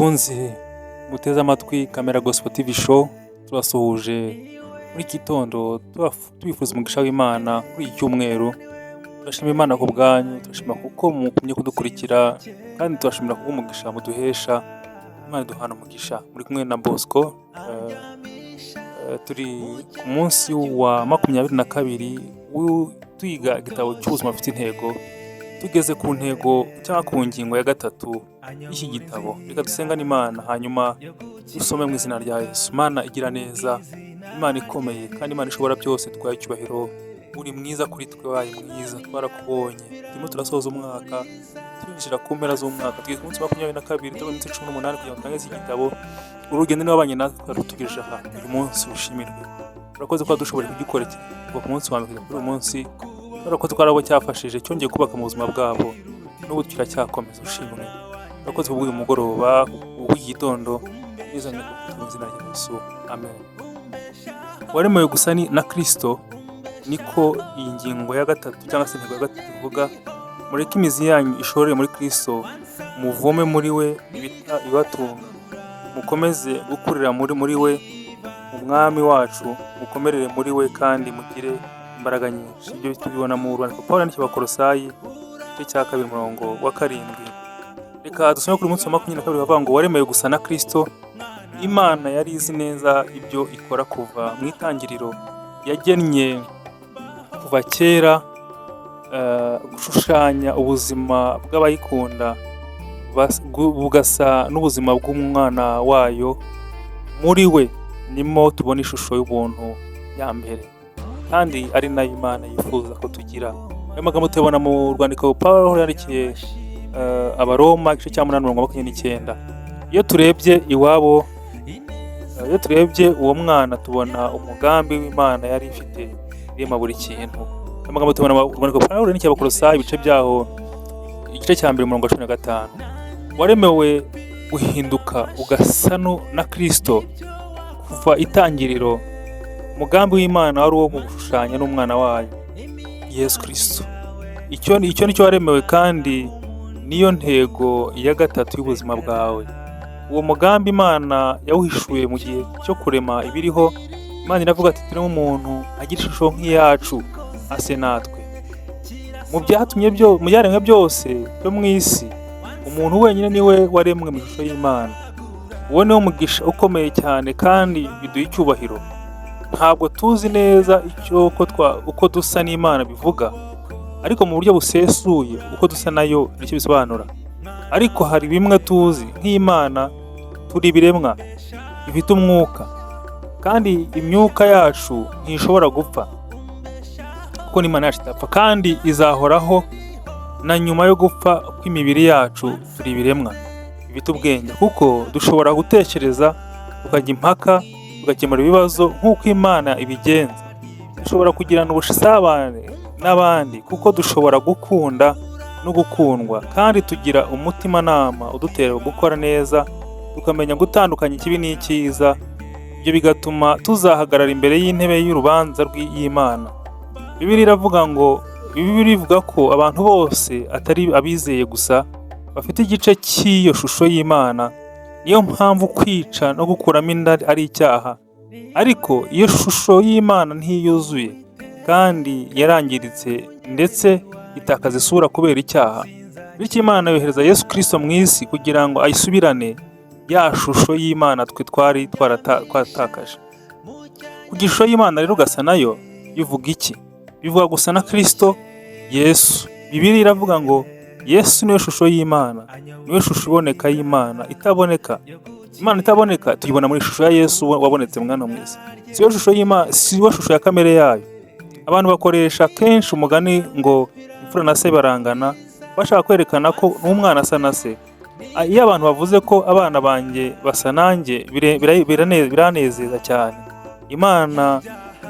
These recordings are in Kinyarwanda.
bakunzi muteze amatwi Kamera Gospel TV Show, turasuhuje muri gitondo tubifuza umugisha w'Imana kuri iki cyumweru. Turashima Imana ku bwanyu, turashima kuko mukumye kudukurikira, kandi turashimira kuko umugisha muduhesha. Imana duhana umugisha. Muri kumwe na Bosco, turi ku munsi wa 22 twiga igitabo cy'ubuzima bufite intego. Tugeze ku ntego cyangwa ku ngingo ya gatatu y'iki gitabo. Reka dusengane Imana, hanyuma dusome mu izina rya Yesu. Imana igira neza, Imana ikomeye, kandi Imana ishobora byose, twaye icyubahiro. Uri mwiza kuri twe, wabaye mwiza, twarakubonye. Turimo turasoza umwaka, twinjira ku mpera z'umwaka. Tugeze ku munsi wa 22, turi mu minsi 18 kugira ngo turangize igitabo. Urugendo n'abanye natwe rutugejeje aha. Uyu munsi ushimirwe. Urakoze ko dushobora kugikora kuva ku munsi wa mbere kuri uyu munsi. Urakoze ko arabo cyafashije, cyongeye kubaka mu buzima bwabo, n'ubu kiracyakomeza. Ushimwe. Urakoze ku bw'uyu mugoroba w'igitondo, izanye ku izina rya Yesu. Amen. Waremewe gusa na Kristo, niko iyi ngingo ya gatatu cyangwa se intego ya gatatu ivuga. Mureke imizi yanyu ishorere muri Kristo, muvome muri we ibibatunga, mukomeze gukurira muri we, umwami wacu, mukomerere muri we kandi mugire imbaraga nyinshi. Ibyo tubibona mu rwandiko Pawulo yandikiye Abakolosayi igice cya 2 umurongo wa 7. Reka dusome kuri munsi wa 22 bavuga ngo waremewe gusa na Kristo. Imana yari izi neza ibyo ikora kuva mu itangiriro. Yagennye kuva kera gushushanya ubuzima bw'abayikunda bugasa n'ubuzima bw'umwana wayo. Muri we nimo tubona ishusho y'ubuntu ya mbere, kandi ari nayo Imana yifuza ko tugira. Ayo magambo tubona mu rwandiko Pawulo yandikiye Abaroma igice cya 8:29. Iyo turebye iwabo, iyo turebye uwo mwana, tubona umugambi w'Imana yari ifite irema buri kintu. Ayo magambo tubona mu rwandiko Pawulo yandikiye Abakolosayi ibice byaho igice cya 2 umurongo wa 15. Waremewe guhinduka ugasa na Kristo kuva itangiriro. Umugambi w'Imana wari uwo mu gushushanya n'umwana wayo Yesu Kristo. Icyo nicyo waremewe, kandi niyo ntego ya gatatu y'ubuzima bwawe. Uwo mugambi Imana yawuhishuye mu gihe cyo kurema ibiriho. Imana iravuga ati turimo umuntu agira ishusho nk'iyacu, ase natwe. Mu byaremwe byose byo mu isi, umuntu wenyine niwe waremwe mu ishusho y'Imana. Uwo niwo mugisha ukomeye cyane, kandi biduha icyubahiro. Ntabwo tuzi neza uko dusa n'Imana bivuga, ariko mu buryo busesuye uko dusa nayo nicyo bisobanura. Ariko hari bimwe tuzi nk'Imana, turi ibiremwa bifite umwuka, kandi imyuka yacu ntishobora gupfa, kuko n'Imana yacu idapfa, kandi izahoraho na nyuma yo gupfa kw'imibiri yacu. Turi ibiremwa bifite ubwenge, kuko dushobora gutekereza, tukajya impaka, tugakemura ibibazo nk'uko Imana ibigenza. Dushobora kugirana ubusabane n'abandi, kuko dushobora gukunda no gukundwa, kandi tugira umutimanama udutera gukora neza, tukamenya gutandukanya ikibi n'icyiza. Ibyo bigatuma tuzahagarara imbere y'intebe y'urubanza y'Imana. Bibiliya ivuga ko abantu bose atari abizeye gusa bafite igice cy'iyo shusho y'Imana. Niyo mpamvu kwica no gukuramo inda ari icyaha. Ariko iyo shusho y'Imana ntiyuzuye, kandi yarangiritse ndetse itakaza isura kubera icyaha. Bityo Imana yohereza Yesu Kristo mu isi kugira ngo ayisubirane ya shusho y'Imana twe twari twaratakaje. Kugira ishusho y'Imana rero ugasa nayo bivuga iki? Bivuga gusa na Kristo Yesu. Bibiliya iravuga ngo Yesu niwe shusho y'Imana, niwe shusho iboneka y'Imana itaboneka. Imana itaboneka tuyibona muri shusho ya Yesu wabonetse mwana mwese. Siyo shusho y'Imana, siyo shusho ya kamere yayo. Abantu bakoresha kenshi umugani ngo imfura na se barangana, bashaka kwerekana ko n'umwana asa na se. Iyo abantu bavuze ko abana banjye basa nanjye, biranezeza cyane. Imana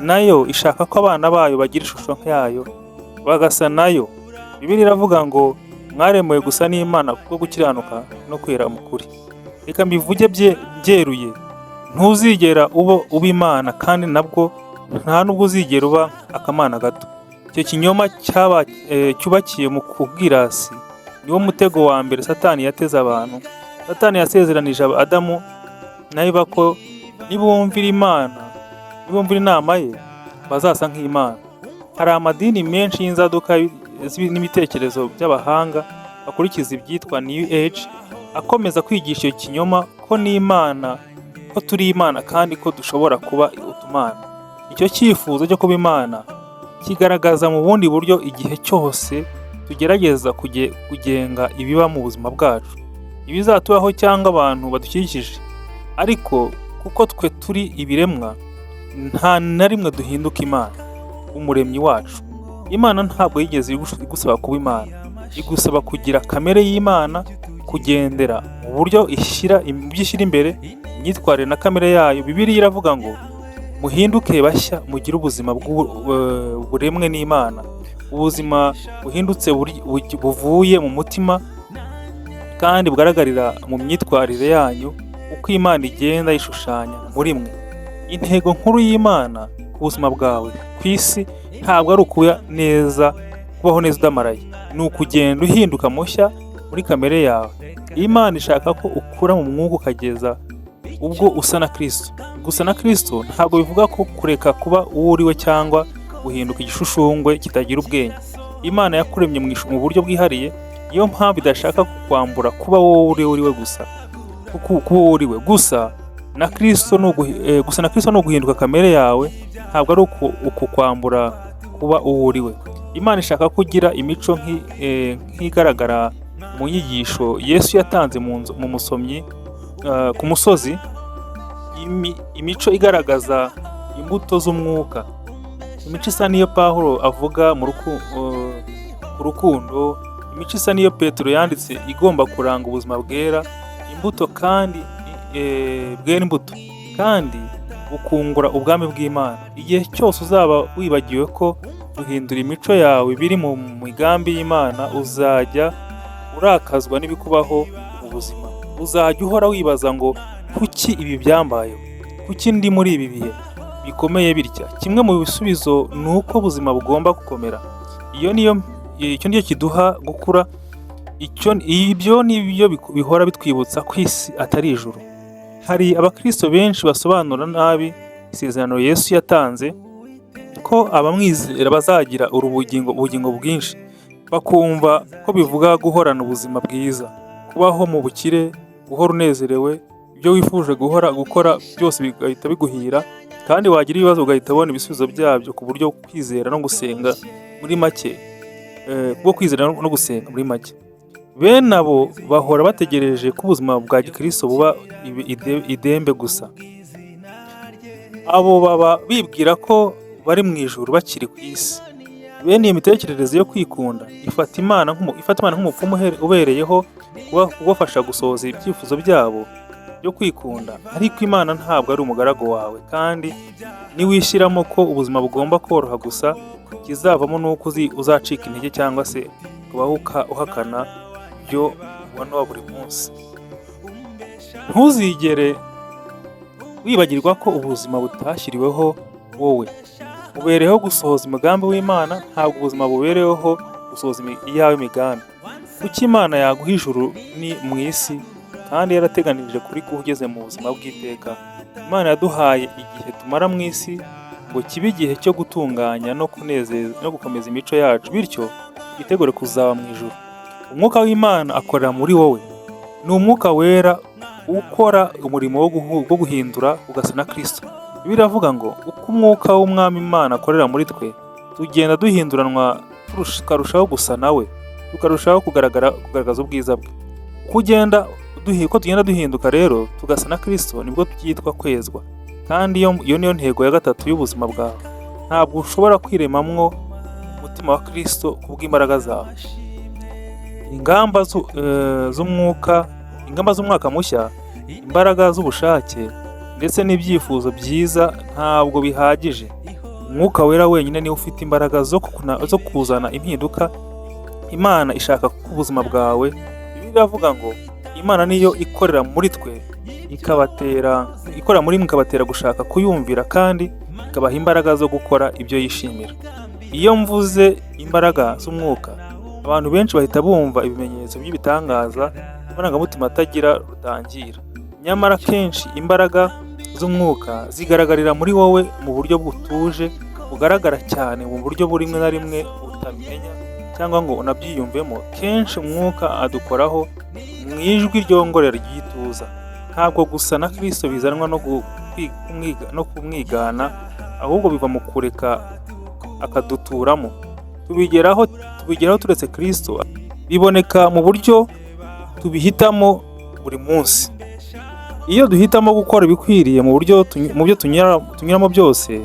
nayo ishaka ko abana bayo bagira ishusho nk'yayo, bagasa nayo. Bibiliya iravuga ngo mwaremewe gusa n'Imana kuko gukiranuka no kwera mu kuri. Reka mbivuge byeruye, ntuzigera uba Imana, kandi nabwo nta nubwo uzigera uba akamana gato. Icyo kinyoma cyubakiye mu kubwirasi niwo mutego wa mbere Satani yateze abantu, Satani yasezeranije Adamu na Eva ko nibumvira inama ye bazasa nk'Imana. Hari amadini menshi y'inzaduka n'ibitekerezo by'abahanga bakurikiza ibyitwa New Age akomeza kwigisha icyo kinyoma ko turi Imana kandi ko dushobora kuba utumana. Icyo cyifuzo cyo kuba Imana kigaragaza mu bundi buryo igihe cyose tugerageza kugenga ibiba mu buzima bwacu, ibizatubaho cyangwa abantu badukikije. Ariko kuko twe turi ibiremwa, nta na rimwe duhinduka Imana, umuremyi wacu. Imana ntabwo yigeze igusaba kuba Imana, igusaba kugira kamere y'Imana, kugendera mu buryo ishyira imbere imyitwarire na kamere yayo. Bibiliya iravuga ngo muhinduke bashya, mugire ubuzima buremwe n'Imana, ubuzima buhindutse buvuye mu mutima kandi bugaragarira mu myitwarire yanyu, uko Imana igenda yishushanya muri mwe. Intego nkuru y'Imana ku buzima bwawe ku isi ntabwo ari kubaho neza udamaraye, ni ukugenda uhinduka mushya muri kamere yawe. Imana ishaka ko ukura mu mwuka ukageza ubwo usa na Kristo. Gusa na Kristo ntabwo bivuga ko kureka kuba uwo uriwe cyangwa guhinduka igishushushungwe kitagira ubwenge. Imana yakuremye mu buryo bwihariye, niyo mpamvu idashaka kukwambura kuba wowe uriwe gusa. Gusa na Kristo ni uguhinduka kamere yawe, ntabwo ari ukukwambura kuba uwo uriwe. Imana ishaka kugira imico nk'igaragara mu nyigisho Yesu yatanze mu musomyi ku musozi, imico igaragaza imbuto z'umwuka, imico isa n'iyo Pawulo avuga ku rukundo, imico isa n'iyo Petero yanditse igomba kuranga ubuzima bwera imbuto kandi bukungura ubwami bw'Imana. Igihe cyose uzaba wibagiwe ko guhindura imico yawe biri mu migambi y'Imana, uzajya urakazwa n'ibikubaho mu buzima. Uzajya uhora wibaza ngo kuki ibi byambayeho, kuki ndi muri ibi bihe bikomeye bitya. Kimwe mu bisubizo ni uko ubuzima bugomba gukomera. Icyo nicyo kiduha gukura. Ibyo nibyo bihora bitwibutsa ko isi atari ijuru. Hari abakristo benshi basobanura nabi isezerano Yesu yatanze ko abamwizera bazagira ubugingo bwinshi, bakumva ko bivuga guhorana ubuzima bwiza, kubaho mu bukire, guhora unezerewe, ibyo wifuje gukora byose bigahita biguhira, kandi wagira ibibazo ugahita ubona ibisubizo byabyo ku buryo kwizera no gusenga muri make. Bene abo bahora bategereje ko ubuzima bwa gikristo buba idembe gusa. Abo baba bibwira ko bari mu ijuru bakiri ku isi. Bene iyo mitekerereze yo kwikunda ifata Imana nk'umupfumu ubereyeho kubafasha gusohoza ibyifuzo byabo byo kwikunda. Ariko Imana ntabwo ari umugaragu wawe, kandi niwishyiramo ko ubuzima bugomba koroha gusa, kizavamo nuko uzacika intege cyangwa se kubaho uhakana ibyo ubona buri munsi. Ntuzigere wibagirwa ko ubuzima butashyiriweho wowe, ubereyeho gusohoza umugambi w'Imana, ntabwo ubuzima bubereyeho gusohoza iyawe migambi. Kuko Imana yaguha ijuru ni mu isi, kandi yarateganirije kuri ko ugeze mu buzima bw'iteka. Imana yaduhaye igihe tumara mu isi ngo kibe igihe cyo gutunganya no kunezeza no gukomeza imico yacu, bityo twitegure kuzaba mu ijuru. Umwuka w'Imana akorera muri wowe. Ni umwuka wera ukora umurimo wo guhindura ugasa na Kristo. Bibiliya iravuga ngo uko umwuka w'Umwami Imana akorera muri twe, tugenda duhinduranwa tukarushaho gusa nawe, tukarushaho kugaragaza ubwiza bwe. Uko tugenda duhinduka rero tugasa na Kristo, nibwo byitwa kwezwa. Kandi iyo niyo ntego ya gatatu y'ubuzima bwawe. Ntabwo ushobora kwiremamwo umutima wa Kristo kubw'imbaraga zawe. Ingamba z'umwaka mushya, imbaraga z'ubushake ndetse n'ibyifuzo byiza ntabwo bihagije. Umwuka wera wenyine niwe ufite imbaraga zo kuzana impinduka. Imana ishaka ko ubuzima bwawe, Bibiliya iravuga ngo Imana niyo ikorera muri twe, ikorera muri mwe ikabatera gushaka kuyumvira, kandi ikabaha imbaraga zo gukora ibyo yishimira. Iyo mvuze imbaraga z'umwuka, abantu benshi bahita bumva ibimenyetso by'ibitangaza amarangamutima atagira rutangira. Nyamara kenshi imbaraga z'umwuka zigaragarira muri wowe mu buryo butuje, bugaragara cyane mu buryo rimwe na rimwe utamenya cyangwa ngo unabyiyumvemo. Kenshi umwuka adukoraho mu ijwi ryongorera ry'ituza. Ntabwo gusa na Kristo bizanwa no kumwigana, ahubwo biva mu kureka akaduturamo. Tubigeraho turetse Kristo. Biboneka mu buryo tubihitamo buri munsi. Iyo duhitamo gukora ibikwiriye mu byo tunyuramo byose,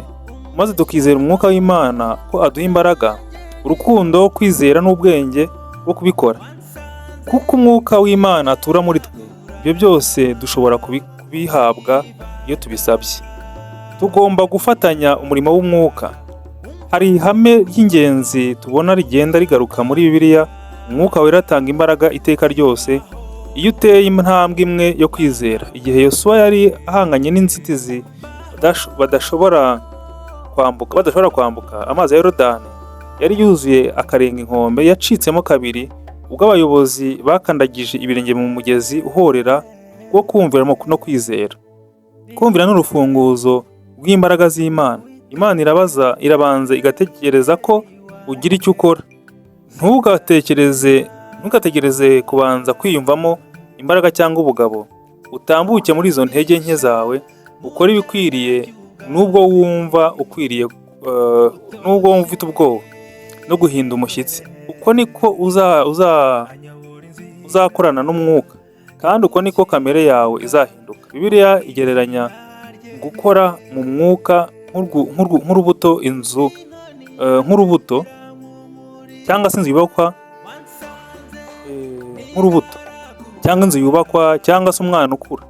maze tukizera umwuka w'Imana ko aduha imbaraga, urukundo, kwizera n'ubwenge bwo kubikora. Kuko umwuka w'Imana atura muri twe, ibyo byose dushobora kubihabwa iyo tubisabye. Tugomba gufatanya umurimo w'umwuka. Hari ihame ry'ingenzi tubona rigenda rigaruka muri Bibiliya: umwuka wera atanga imbaraga iteka ryose. Iyo uteye intambwe imwe yo kwizera, igihe Yosuwa yari ahanganye n'inzitizi badashobora kwambuka amazi ya Yorodani, yari yuzuye akarenga inkombe, yacitsemo kabiri ubwo abayobozi bakandagije ibirenge mu mugezi uhorera wo kumvira no kwizera. Kumvira n'urufunguzo rw'imbaraga z'Imana. Imana irabanza igatekereza ko ugira icyo ukora. Ntugategereze kubanza kwiyumvamo imbaraga cyangwa ubugabo. Utambuke muri izo ntege nke zawe, ukore ibikwiriye nubwo wumva ufite ubwoba no guhinda umushyitsi. Uko niko uzakorana n'umwuka, kandi uko niko kamere yawe izahinduka. Bibiliya igereranya gukora mu mwuka nk'urubuto cyangwa se inzu yubakwa inzu yubakwa cyangwa se umwana ukura.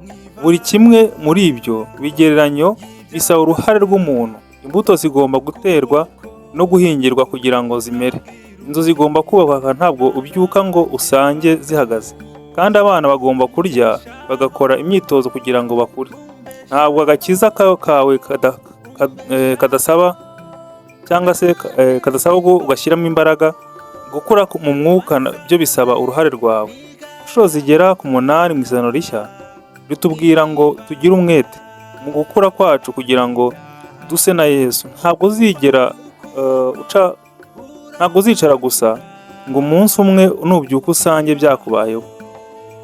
Buri kimwe muri ibyo bigereranyo bisaba uruhare rw'umuntu. Imbuto zigomba guterwa no guhingirwa kugira ngo zimere. Inzu zigomba kubakwa, ntabwo ubyuka ngo usange zihagaze. Kandi abana bagomba kurya bagakora imyitozo kugira ngo bakure. Ntabwo agakiza kawe kadasaba cyangwa se kadasaba ko ugashyiramo imbaraga. Gukura mu mwuka byo bisaba uruhare rwawe. Inshuro zigera ku 8 mu Isezerano Rishya ritubwira ngo tugire umwete mu gukura kwacu kugira ngo duse na Yesu. Ntabwo uzicara gusa ngo umunsi umwe nubyuka usange byakubayeho.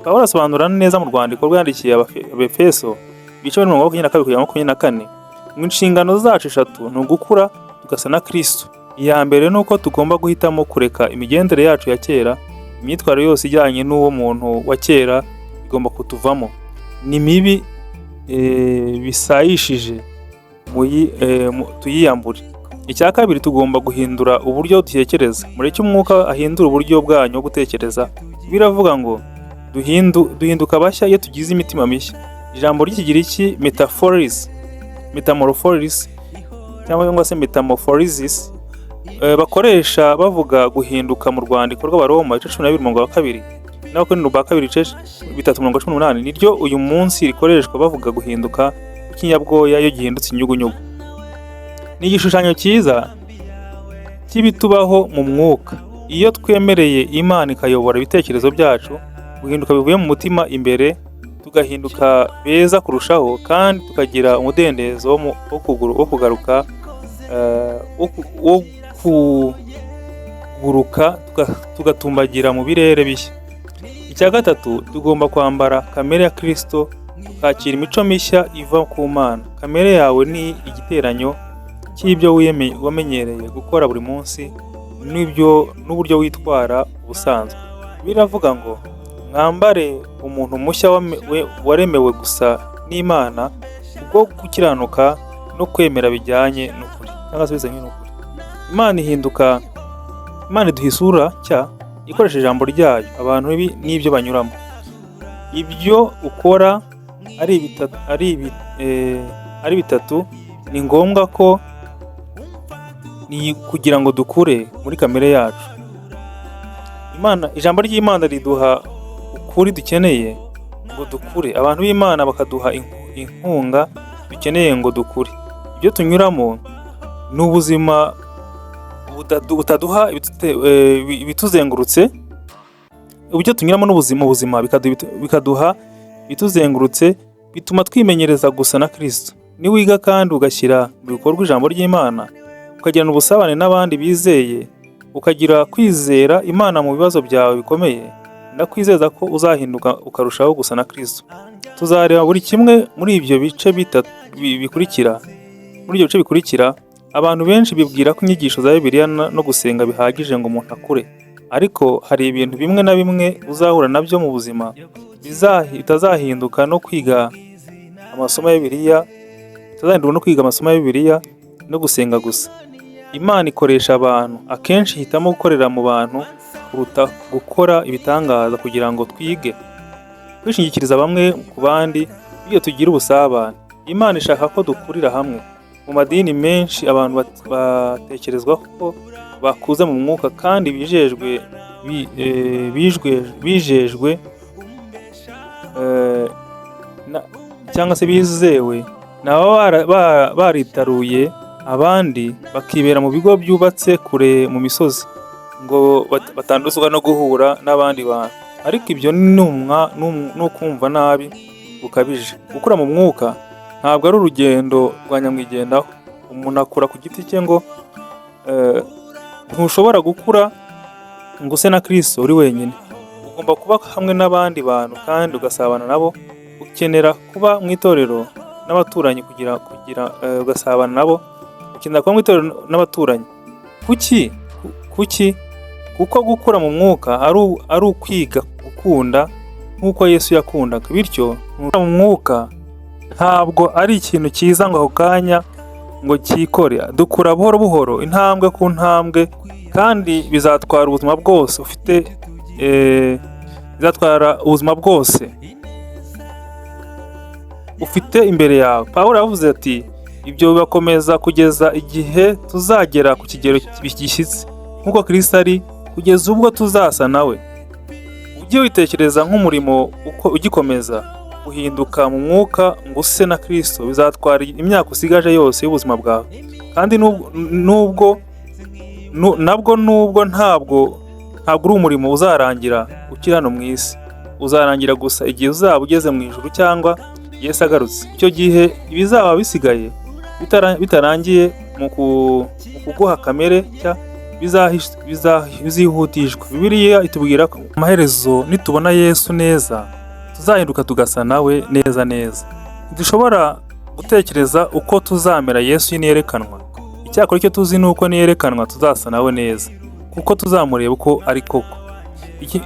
Pawulo asobanura neza mu rwandiko rwandikiye Abefeso 22-24 mu inshingano zacu 3 ni ugukura tugasa na Kristo. Iya mbere ni uko tugomba guhitamo kureka imigendere yacu ya kera. Imyitwarire yose ijyanye n'uwo muntu wa kera igomba kutuvamo. Ni mibi bisayishije tuyiyambure. Icya kabiri, tugomba guhindura uburyo dutekereza. Mureke umwuka ahindura uburyo bwanyu bwo gutekereza. Biravuga ngo duhinduka bashya iyo tugize imitima mishya. Ijambo ry'Ikigiriki metamorphosis cyangwa se metamorphosis bakoresha bavuga guhinduka mu rwandiko rw'Abaroma 12:2 n'Abakorinto 2:3-18 niryo uyu munsi rikoreshwa bavuga guhinduka kw'ikinyabwoya iyo gihindutse inyugunyugu. Ni igishushanyo cyiza cy'ibitubaho mu mwuka. Iyo twemereye Imana ikayobora ibitekerezo byacu, guhinduka bivuye mu mutima imbere, tugahinduka beza kurushaho, kandi tukagira umudendezo wo kuguruka tugatumbagira mu birere bishya. Icya gatatu, tugomba kwambara kamere ya Kristo, tukakira imico mishya iva ku Mana. Kamere yawe ni igiteranyo cy'ibyo wamenyereye gukora buri munsi n'uburyo witwara ubusanzwe. Biravuga ngo mwambare umuntu mushya waremewe gusa n'Imana kubwo gukiranuka no kwemera bijyanye n'ukuri cyangwa se bizanye n'ukuri. Imana iduha isura nshya ikoresha ijambo ryayo. Abantu n'ibyo banyuramo, ibyo ukora ari bitatu ni ngombwa ko ni kugira ngo dukure muri kamere yacu. Ijambo ry'Imana riduha ukuri dukeneye ngo dukure. Abantu b'Imana bakaduha inkunga dukeneye ngo dukure. Ibyo tunyuramo ni ubuzima butaduha ibituzengurutse uburyo tunyuramo ubuzima bikaduha bituzengurutse, bituma twimenyereza gusa na Kristo. Niwiga kandi ugashyira mu bikorwa ijambo ry'Imana, ukagirana ubusabane n'abandi bizeye, ukagira kwizera Imana mu bibazo byawe bikomeye, ndakwizeza ko uzahinduka ukarushaho gusa na Kristo. Tuzareba buri kimwe muri ibyo bice bikurikira. Muri ibyo bice bikurikira, abantu benshi bibwira ko inyigisho za Bibiliya no gusenga bihagije ngo umuntu akure, ariko hari ibintu bimwe na bimwe uzahura nabyo mu buzima bitazahinduka no kwiga amasomo ya Bibiliya, no gusenga gusa. Imana ikoresha abantu, akenshi ihitamo gukorera mu bantu kuruta gukora ibitangaza kugira ngo twige kwishingikiriza bamwe ku bandi, iyo tugira ubusabane. Imana ishaka ko dukurira hamwe. Mu madini menshi abantu batekerezwa ko bakuze mu mwuka kandi bijejwe cyangwa se bizewe, nabo baritaruye abandi bakibera mu bigo byubatse kure mu misozi ngo batanduzwa no guhura n'abandi bantu. Ariko ibyo ni ukumva nabi bukabije. Gukura mu mwuka ntabwo ari urugendo rwa nyamwigendaho. Umuntu akura ku giti cye ngo ntushobora gukura ngo use na Kristo uri wenyine. Ugomba kuba hamwe n'abandi bantu kandi ugasabana nabo. Ukenera kuba mu itorero n'abaturanyi ugasabana nabo. Ukenera kuba mu itorero n'abaturanyi. Kuki? Kuko gukura mu mwuka ari ukwiga gukunda nk'uko Yesu yakundaga. Bityo gukura mu mwuka ntabwo ari ikintu cyiza ngo ako kanya ngo cyikore. Dukura buhoro buhoro, intambwe ku ntambwe, kandi bizatwara ubuzima bwose ufite imbere yawe. Pawulo yavuze ati ibyo bibakomeza kugeza igihe tuzagera ku kigero gishyitse nk'uko Kristo ari, kugeza ubwo tuzasa nawe. Ujye witekereza nk'umurimo uko ugikomeza guhinduka mu mwuka ngo use na Kristo. Bizatwara imyaka usigaje yose y'ubuzima bwawe, kandi nubwo ntabwo uri umurimo uzarangira ukiri hano mu isi. Uzarangira gusa igihe uzaba ugeze mu ijuru cyangwa Yesu agarutse. Icyo gihe ibizaba bisigaye bitarangiye mu kuguha kamere nshya bizihutishwa. Bibiliya itubwira ko amaherezo nitubona Yesu neza tuzahinduka tugasa nawe neza. Ntidushobora gutekereza uko tuzamera Yesu niyerekanwa. Icyakora icyo tuzi ni uko niyerekanwa tuzasa nawe neza, kuko tuzamureba uko ari koko.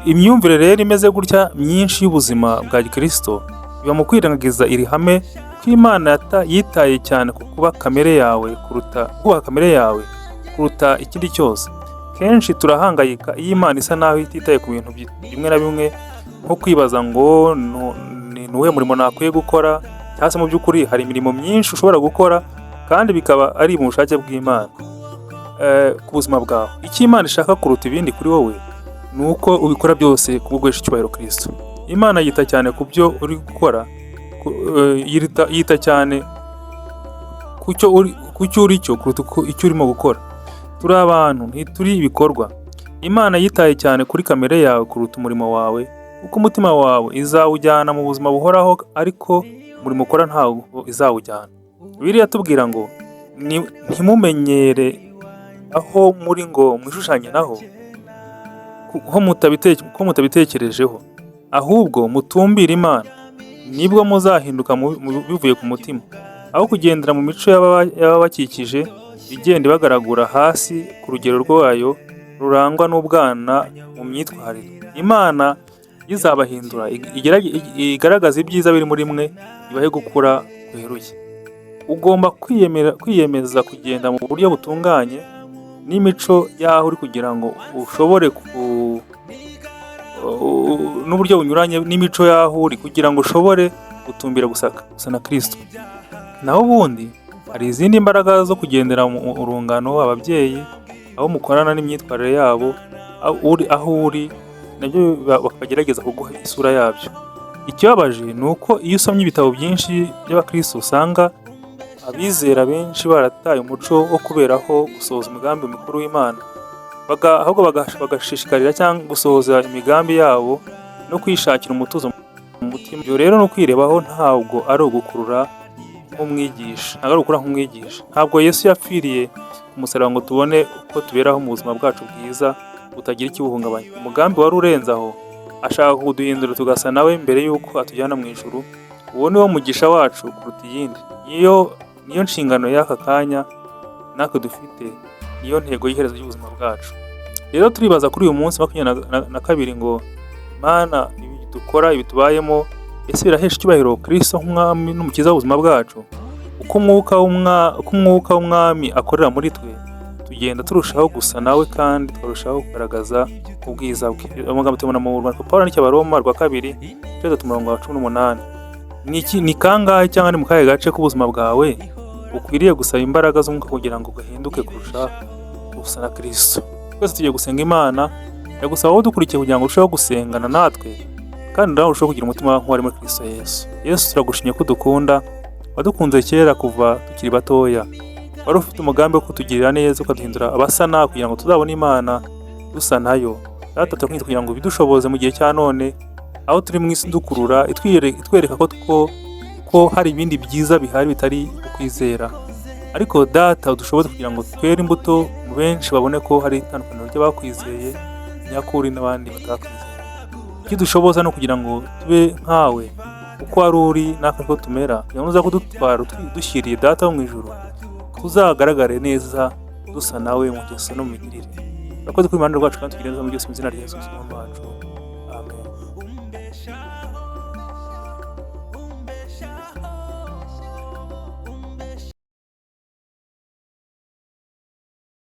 Imyumvire rero imeze gutya myinshi y'ubuzima bwa Gikristo biba mu kwirengagiza iri hame ko Imana yitaye cyane ku kuba kamere yawe kuruta ikindi cyose. Kenshi turahangayika iyo Imana isa naho ititaye ku bintu bimwe na bimwe, nko kwibaza ngo ni uwuhe murimo nakwiye gukora, cyangwa se mu by'ukuri hari imirimo myinshi ushobora gukora kandi bikaba ari mu bushake bw'Imana ku buzima bwawe. Icyo Imana ishaka kuruta ibindi kuri wowe ni uko ubikora byose kubw'uguhesha icyubahiro Kristo. Imana yita cyane ku byo uri gukora, yita cyane ku cyo uri cyo kuruta icyo urimo gukora. Turi abantu, ntituri ibikorwa. Imana yitaye cyane kuri kamere yawe kuruta umurimo wawe, kuko umutima wawe izawujyana mu buzima buhoraho, ariko umurimo ukora ntabwo izawujyana. Bibiliya yatubwira ngo ntimumenyere aho muri ngo mwishushanye naho ko mutabitekerejeho, ahubwo mutumbire Imana, nibwo muzahinduka bivuye ku mutima, aho kugendera mu mico y'ababakikije igenda ibagaragura hasi ku rugero rwayo rurangwa n'ubwana mu myitwarire. Imana izabahindura igaragaza ibyiza biri muri mwe, ibahe gukura kweruye. Ugomba kwiyemeza kugenda mu buryo butunganye n'imico yaho uri, kugira ngo ushobore n'uburyo bunyuranye n'imico yaho uri, kugira ngo ushobore gutumbira gusa na Kristo. Naho ubundi hari izindi mbaraga zo kugendera mu urungano, ababyeyi, aho mukorana n'imyitwarire yabo, aho uri nabyo bakagerageza kuguha isura yabyo. Ikibabaje ni uko iyo usomye ibitabo byinshi by'abakristo usanga abizera benshi barataye umuco wo kuberaho gusohoza umugambi mukuru w'Imana. ahubwo bagashishikarira cyangwa gusohoza imigambi yabo no kwishakira umutuzo mu mutima. Ibyo rero no kwirebaho ntabwo ari ugukurura nk'umwigisha, ntabwo ari ugukura nk'umwigisha. Ntabwo Yesu yapfiriye ku musaraba ngo tubone uko tuberaho mu buzima bwacu bwiza butagira ikibuhungabanya. Umugambi wari urenze aho, ashaka kuduhindura tugasa nawe mbere y'uko atujyana mu ijuru. Uwo ni wo mugisha wacu kuruta iyindi. Niyo nshingano y'aka kanya natwe dufite, niyo ntego y'iherezo ry'ubuzima bwacu. Rero turibaza kuri uyu munsi 22 ngo Mana, ibi dukora, ibi tubayemo, ese birahesha icyubahiro Kristo nk'umwami n'umukiza w'ubuzima bwacu? Uko umwuka w'umwami akorera muri twe, tugenda turushaho gusa nawe kandi twarushaho kugaragaza ubwiza bwe. Amagambo tubona mu Rwanda Pawulo yandikiye Abaroma rwa 2:18. Ni kangahe cyangwa ni mu kahe gace k'ubuzima bwawe ukwiriye gusaba imbaraga z'umwuka kugira ngo gahinduke kurusha gusa na Kristo? Twese tugiye gusenga Imana, yagusaba wowe dukurikiye kugira ngo urusheho gusengana natwe kandi nawe urusheho kugira umutima nk'uwari muri Kristo Yesu. Yesu, turagushimye ko dukunda, wadukunze kera kuva tukiri batoya. Wari ufite umugambi wo kutugirira neza, ukaduhindura abasa nawe kugira ngo tuzabone Imana dusa nayo. Data, turakwinginze kugira ngo bidushoboze mu gihe cya none, aho turi mu isi dukurura, itwereka ko hari ibindi byiza bihari bitari ukwizera. Ariko Data, udushoboze kugira ngo twere imbuto mu benshi, babone ko hari itandukaniro ry'abakwizeye nyakuri n'abandi batakwizeye. Icyo dushoboza no kugira ngo tube nkawe uko wari uri natwe ko tumera, kugira ngo uza kudutwara dushyiriye Data wo mu ijuru, tuzagaragare neza dusa nawe mu ngeso no mu migirire. Urakoze ko Imana rwacu kandi tugira neza mu byose mu izina rya Yesu Kristo wacu.